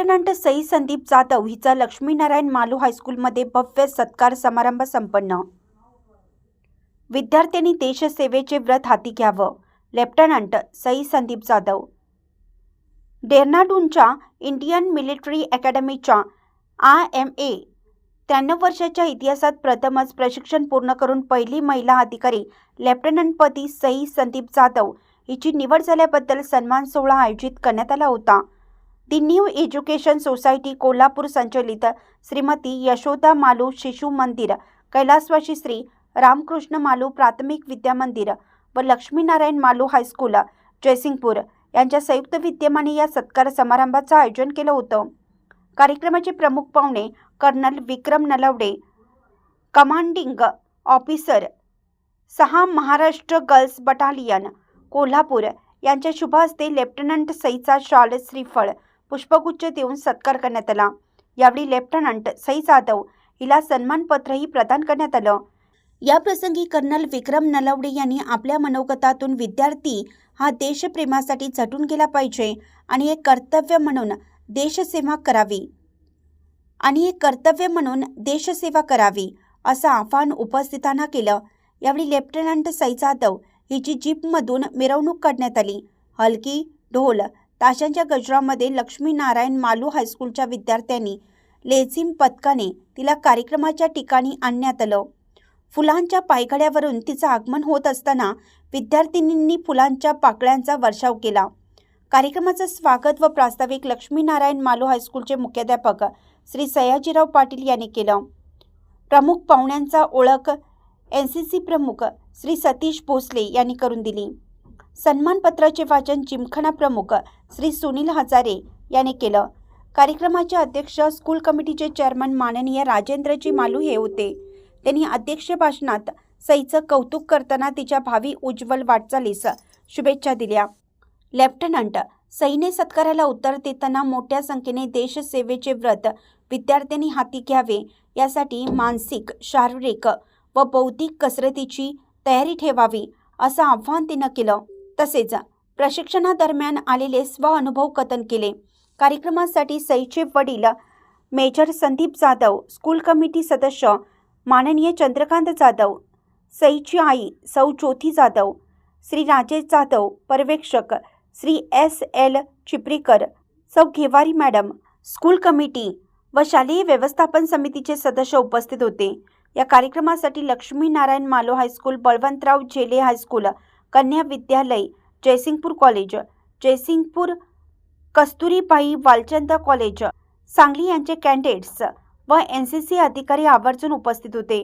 Lieutenant Sai Sandeep Jadhav हिचा लक्ष्मीनारायण मालू हायस्कूलमध्ये भव्य सत्कार समारंभ संपन्न। विद्यार्थ्यांनी देशसेवेचे व्रत हाती घ्यावं। लेफ्टनंट सई संदीप जाधव डेहराडूनच्या इंडियन मिलिटरी अकॅडमीच्या IMA 93 वर्षाच्या इतिहासात प्रथमच प्रशिक्षण पूर्ण करून पहिली महिला अधिकारी लेफ्टनंटपदी सई संदीप जाधव हिची निवड झाल्याबद्दल सन्मान सोहळा आयोजित करण्यात आला होता। दी न्यू एज्युकेशन सोसायटी कोल्हापूर संचलित श्रीमती यशोदा मालू शिशु मंदिर, कैलासवासी श्री रामकृष्ण मालू प्राथमिक विद्या मंदिर व लक्ष्मीनारायण मालू हायस्कूल जयसिंगपूर यांच्या संयुक्त विद्यमाने या सत्कार समारंभाचं आयोजन केलं होतं। कार्यक्रमाचे प्रमुख पाहुणे colonel Vikram Nalawade, commanding officer 6 Maharashtra girls battalion Kolhapur यांच्या शुभ हस्ते लेफ्टनंट सईचा शाल, श्रीफळ, पुष्पगुच्छ देऊन सत्कार करण्यात आला। यावेळी लेफ्टनंट सई जाधव हिला सन्मानपत्रही प्रदान करण्यात आलं। या प्रसंगी कर्नल विक्रम नलावडे यांनी आपल्या मनोगतातून विद्यार्थी हा देशप्रेमासाठी झटून गेला पाहिजे आणि एक कर्तव्य म्हणून देशसेवा करावी असं आवाहन उपस्थितांना केलं। यावेळी लेफ्टनंट सई जाधव हिची जीपमधून मिरवणूक काढण्यात आली। हलकी ढोल ताशांच्या गजरामध्ये लक्ष्मीनारायण मालू हायस्कूलच्या विद्यार्थ्यांनी लेझिम पथकाने तिला कार्यक्रमाच्या ठिकाणी आणण्यात आलं। फुलांच्या पायघड्यावरून तिचं आगमन होत असताना विद्यार्थिनींनी फुलांच्या पाकळ्यांचा वर्षाव केला। कार्यक्रमाचं स्वागत व प्रास्ताविक लक्ष्मीनारायण मालू हायस्कूलचे मुख्याध्यापक श्री सयाजीराव पाटील यांनी केलं। प्रमुख पाहुण्यांचा ओळख NCC प्रमुख श्री सतीश भोसले यांनी करून दिली। सन्मानपत्राचे वाचन जिमखाना प्रमुख श्री सुनील हजारे यांनी केलं। कार्यक्रमाचे अध्यक्ष स्कूल कमिटीचे चेअरमन माननीय राजेंद्रजी मालू हे होते। त्यांनी अध्यक्ष भाषणात सईचं कौतुक करताना तिच्या भावी उज्ज्वल वाटचालीस शुभेच्छा दिल्या। लेफ्टनंट सईने सत्काराला उत्तर देताना मोठ्या संख्येने देशसेवेचे व्रत विद्यार्थ्यांनी हाती घ्यावे यासाठी मानसिक, शारीरिक व बौद्धिक कसरतीची तयारी ठेवावी असं आवाहन तिनं केलं। तसेच प्रशिक्षणादरम्यान आलेले स्वअनुभव कथन केले। कार्यक्रमासाठी सईचे वडील major Sandeep Jadhav, school committee सदस्य माननीय चंद्रकांत जाधव, सईची आई सौ ज्योती जाधव, श्री राजेश जाधव, पर्यवेक्षक श्री SL चिपरीकर, सौ घेवारी मॅडम, स्कूल कमिटी व शालेय व्यवस्थापन समितीचे सदस्य उपस्थित होते। या कार्यक्रमासाठी लक्ष्मीनारायण मालू हायस्कूल, बळवंतराव झेले हायस्कूल, कन्या विद्यालय, जयसिंगपूर कॉलेज, जयसिंगपूर कस्तुरीबाई वालचंद कॉलेज, सांगली यांचे कॅन्डिडेट्स व NCC अधिकारी आवर्जून उपस्थित होते।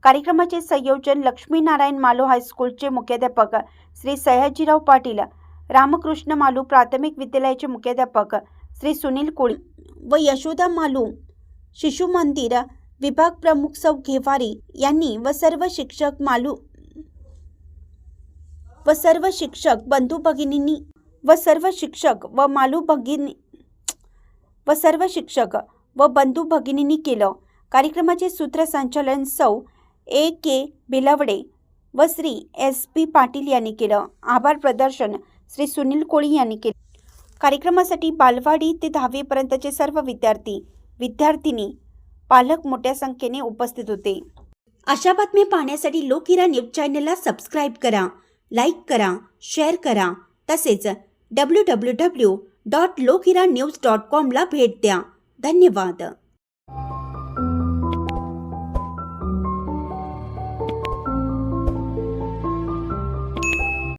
कार्यक्रमाचे संयोजन लक्ष्मीनारायण मालू हायस्कूलचे मुख्याध्यापक श्री सयाजीराव पाटील, रामकृष्ण मालू प्राथमिक विद्यालयाचे मुख्याध्यापक श्री सुनील कोळी व यशोदा मालू शिशु मंदिर विभाग प्रमुख सौ घेवारी यांनी व सर्व शिक्षक बंधू भगिनींनी केलं। कार्यक्रमाचे सूत्रसंचालन सौ AK बिलवडे व श्री SP पाटील यांनी केलं। आभार प्रदर्शन श्री सुनील कोळी यांनी केले। कार्यक्रमासाठी बालवाडी ते 10वी पर्यंतचे सर्व विद्यार्थिनी, पालक मोठ्या संख्येने उपस्थित होते। अशा बातम्या पाहण्यासाठी लोकहिरा न्यूज चॅनलला सबस्क्राईब करा, लाईक करा, शेअर करा। तसेच www.lokiranews.com ला भेट द्या। धन्यवाद।